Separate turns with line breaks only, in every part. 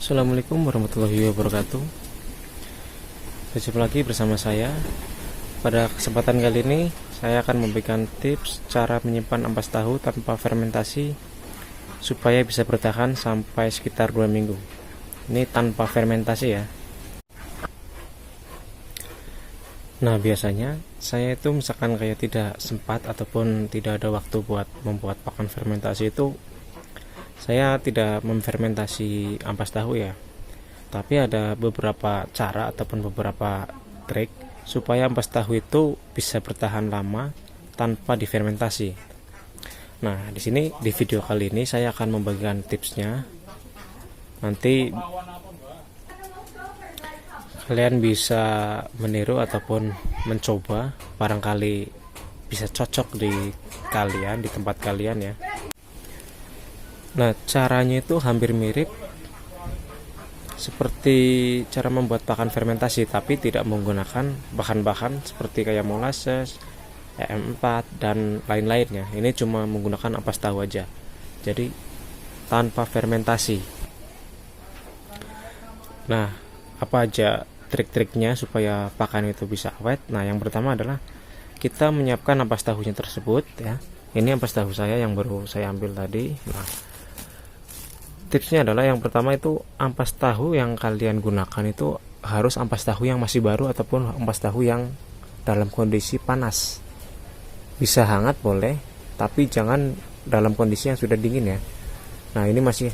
Assalamualaikum warahmatullahi wabarakatuh. Berjumpa lagi bersama saya. Pada kesempatan kali ini saya akan memberikan tips cara menyimpan ampas tahu tanpa fermentasi supaya bisa bertahan sampai sekitar 2 minggu. Ini tanpa fermentasi ya. Nah, biasanya saya itu misalkan kayak tidak sempat ataupun tidak ada waktu buat membuat pakan fermentasi itu, saya tidak memfermentasi ampas tahu ya. Tapi ada beberapa cara ataupun beberapa trik supaya ampas tahu itu bisa bertahan lama tanpa difermentasi. Nah, di sini di video kali ini saya akan membagikan tipsnya. Nanti kalian bisa meniru ataupun mencoba, barangkali bisa cocok di kalian, di tempat kalian ya. Nah, caranya itu hampir mirip seperti cara membuat pakan fermentasi, tapi tidak menggunakan bahan-bahan seperti kayak molasses, EM4 dan lain-lainnya. Ini cuma menggunakan ampas tahu aja. Jadi tanpa fermentasi. Nah, apa aja trik-triknya supaya pakan itu bisa awet? Nah, yang pertama adalah kita menyiapkan ampas tahunya tersebut ya. Ini ampas tahu saya yang baru saya ambil tadi. Nah, tipsnya adalah yang pertama itu ampas tahu yang kalian gunakan itu harus ampas tahu yang masih baru ataupun ampas tahu yang dalam kondisi panas. Bisa hangat boleh, tapi jangan dalam kondisi yang sudah dingin ya. Nah, ini masih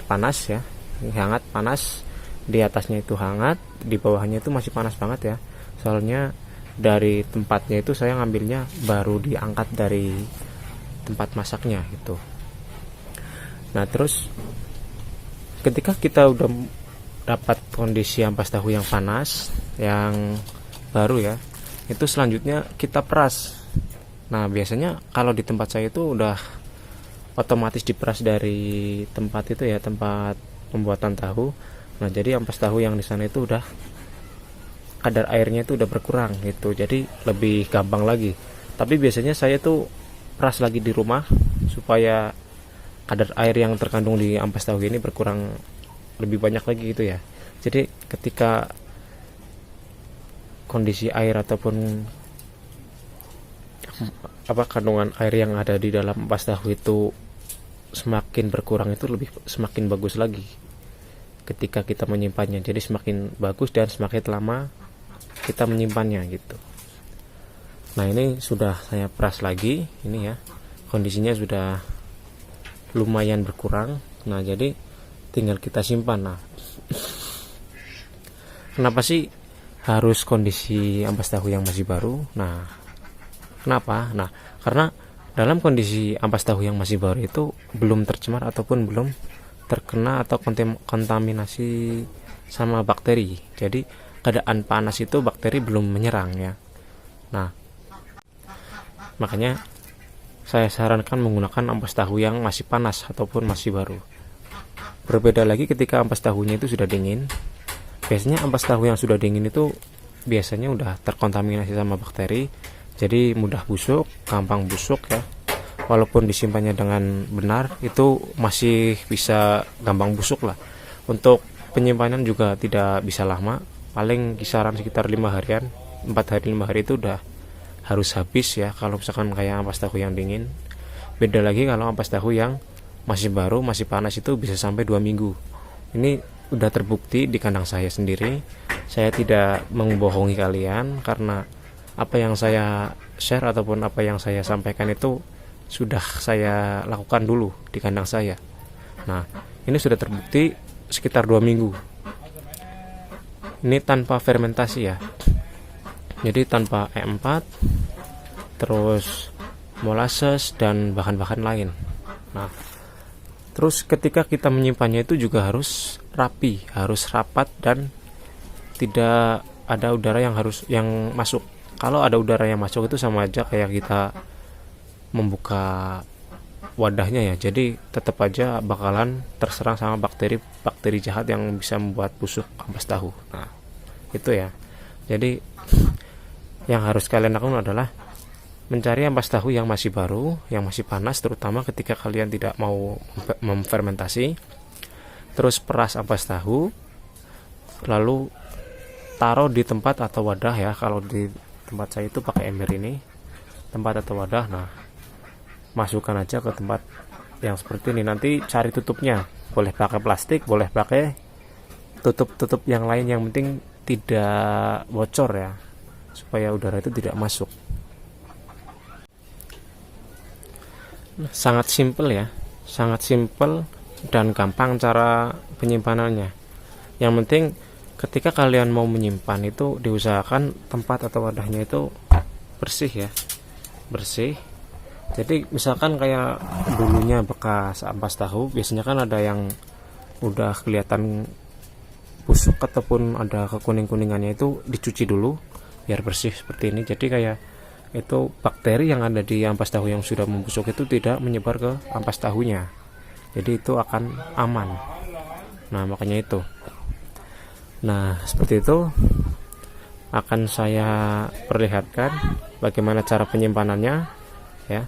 panas ya. Ini hangat panas, di atasnya itu hangat, di bawahnya itu masih panas banget ya. Soalnya dari tempatnya itu saya ngambilnya baru diangkat dari tempat masaknya gitu. Nah, terus ketika kita udah dapat kondisi ampas tahu yang panas, yang baru ya, itu selanjutnya kita peras. Nah, biasanya kalau di tempat saya itu udah otomatis diperas dari tempat itu ya, tempat pembuatan tahu. Nah, jadi ampas tahu yang di sana itu udah kadar airnya itu udah berkurang gitu, jadi lebih gampang lagi. Tapi biasanya saya tuh peras lagi di rumah supaya kadar air yang terkandung di ampas tahu ini berkurang lebih banyak lagi gitu ya. Jadi ketika kondisi air ataupun kandungan air yang ada di dalam ampas tahu itu semakin berkurang, itu semakin bagus lagi ketika kita menyimpannya. Jadi semakin bagus dan semakin lama kita menyimpannya gitu. Nah, ini sudah saya peras lagi, ini ya, kondisinya sudah lumayan berkurang. Nah, jadi tinggal kita simpan. Nah, kenapa sih harus kondisi ampas tahu yang masih baru? Nah, kenapa? Nah, karena dalam kondisi ampas tahu yang masih baru itu belum tercemar ataupun belum terkena atau kontaminasi sama bakteri. Jadi keadaan panas itu bakteri belum menyerang ya. Nah, makanya saya sarankan menggunakan ampas tahu yang masih panas ataupun masih baru. Berbeda lagi ketika ampas tahunya itu sudah dingin. Biasanya ampas tahu yang sudah dingin itu biasanya udah terkontaminasi sama bakteri, jadi mudah busuk, gampang busuk ya. Walaupun disimpannya dengan benar, itu masih bisa gampang busuk lah. Untuk penyimpanan juga tidak bisa lama, paling kisaran sekitar 5 harian, 4 hari 5 hari itu udah harus habis ya, kalau misalkan kayak ampas tahu yang dingin. Beda lagi kalau ampas tahu yang masih baru, masih panas, itu bisa sampai 2 minggu. Ini udah terbukti di kandang saya sendiri. Saya tidak membohongi kalian, karena apa yang saya share ataupun apa yang saya sampaikan itu sudah saya lakukan dulu di kandang saya. Nah, ini sudah terbukti sekitar 2 minggu. Ini tanpa fermentasi ya. Jadi tanpa E4, terus molasses dan bahan-bahan lain. Nah, terus ketika kita menyimpannya itu juga harus rapi, harus rapat dan tidak ada udara yang masuk. Kalau ada udara yang masuk itu sama aja kayak kita membuka wadahnya ya. Jadi tetap aja bakalan terserang sama bakteri jahat yang bisa membuat busuk ampas tahu. Nah, itu ya. Jadi yang harus kalian lakukan adalah mencari ampas tahu yang masih baru, yang masih panas, terutama ketika kalian tidak mau memfermentasi. terus peras ampas tahu, lalu taruh di tempat atau wadah ya. Kalau di tempat saya itu pakai ember ini, tempat atau wadah. Nah, masukkan aja ke tempat yang seperti ini. Nanti cari tutupnya, boleh pakai plastik, boleh pakai tutup yang lain, yang penting tidak bocor ya, supaya udara itu tidak masuk. Sangat simpel ya, sangat simpel dan gampang cara penyimpanannya. Yang penting ketika kalian mau menyimpan itu diusahakan tempat atau wadahnya itu bersih ya, bersih. Jadi misalkan kayak dulunya bekas ampas tahu, biasanya kan ada yang udah kelihatan busuk ataupun ada kekuning-kuningannya, itu dicuci dulu biar bersih seperti ini. Jadi kayak itu bakteri yang ada di ampas tahu yang sudah membusuk itu tidak menyebar ke ampas tahunya. Jadi itu akan aman. Nah, makanya itu. Nah, seperti itu akan saya perlihatkan bagaimana cara penyimpanannya ya.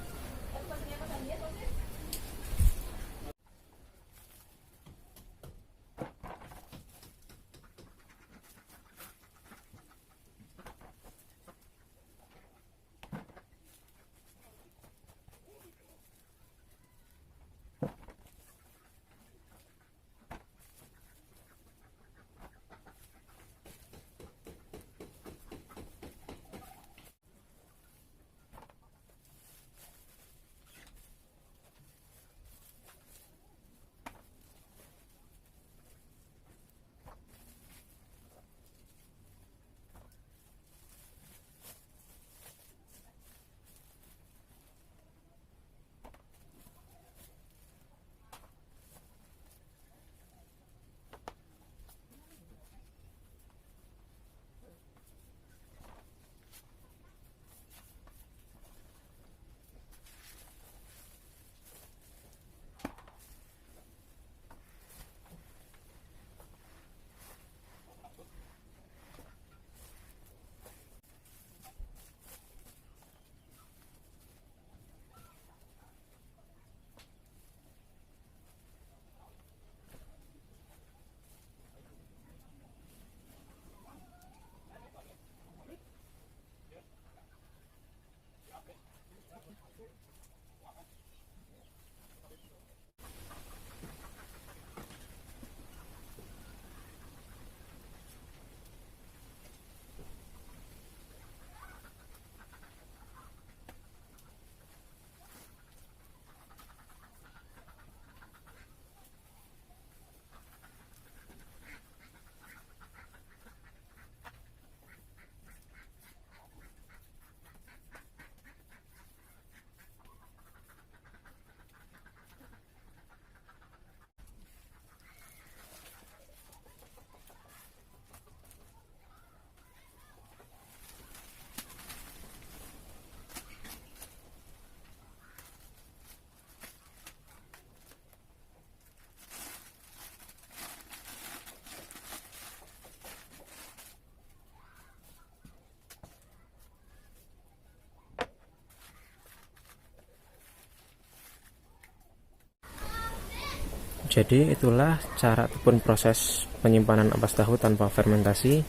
Jadi itulah cara ataupun proses penyimpanan ampas tahu tanpa fermentasi.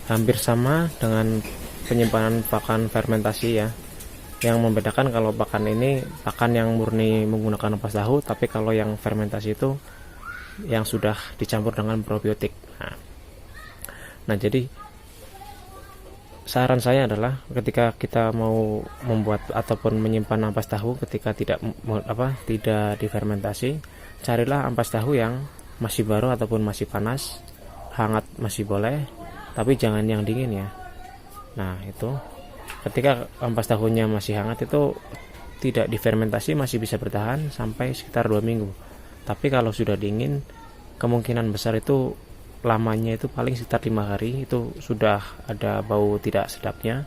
Hampir sama dengan penyimpanan pakan fermentasi ya. Yang membedakan kalau pakan ini pakan yang murni menggunakan ampas tahu, tapi kalau yang fermentasi itu yang sudah dicampur dengan probiotik. Nah, jadi saran saya adalah ketika kita mau membuat ataupun menyimpan ampas tahu, ketika tidak difermentasi, carilah ampas tahu yang masih baru ataupun masih panas, hangat masih boleh, tapi jangan yang dingin ya. Nah, itu ketika ampas tahunya masih hangat itu tidak difermentasi masih bisa bertahan sampai sekitar 2 minggu. Tapi kalau sudah dingin, kemungkinan besar itu lamanya itu paling sekitar 5 hari itu sudah ada bau tidak sedapnya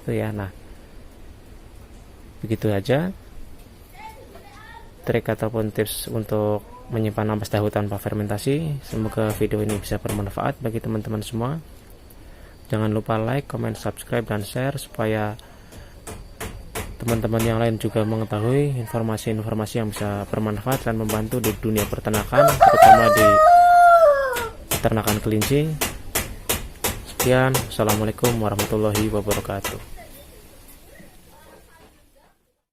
itu ya. Nah, begitu aja trik ataupun tips untuk menyimpan ampas tahu tanpa fermentasi. Semoga video ini bisa bermanfaat bagi teman-teman semua. Jangan lupa like, comment, subscribe, dan share supaya teman-teman yang lain juga mengetahui informasi-informasi yang bisa bermanfaat dan membantu di dunia peternakan, terutama di peternakan kelinci. Sekian, assalamualaikum warahmatullahi wabarakatuh.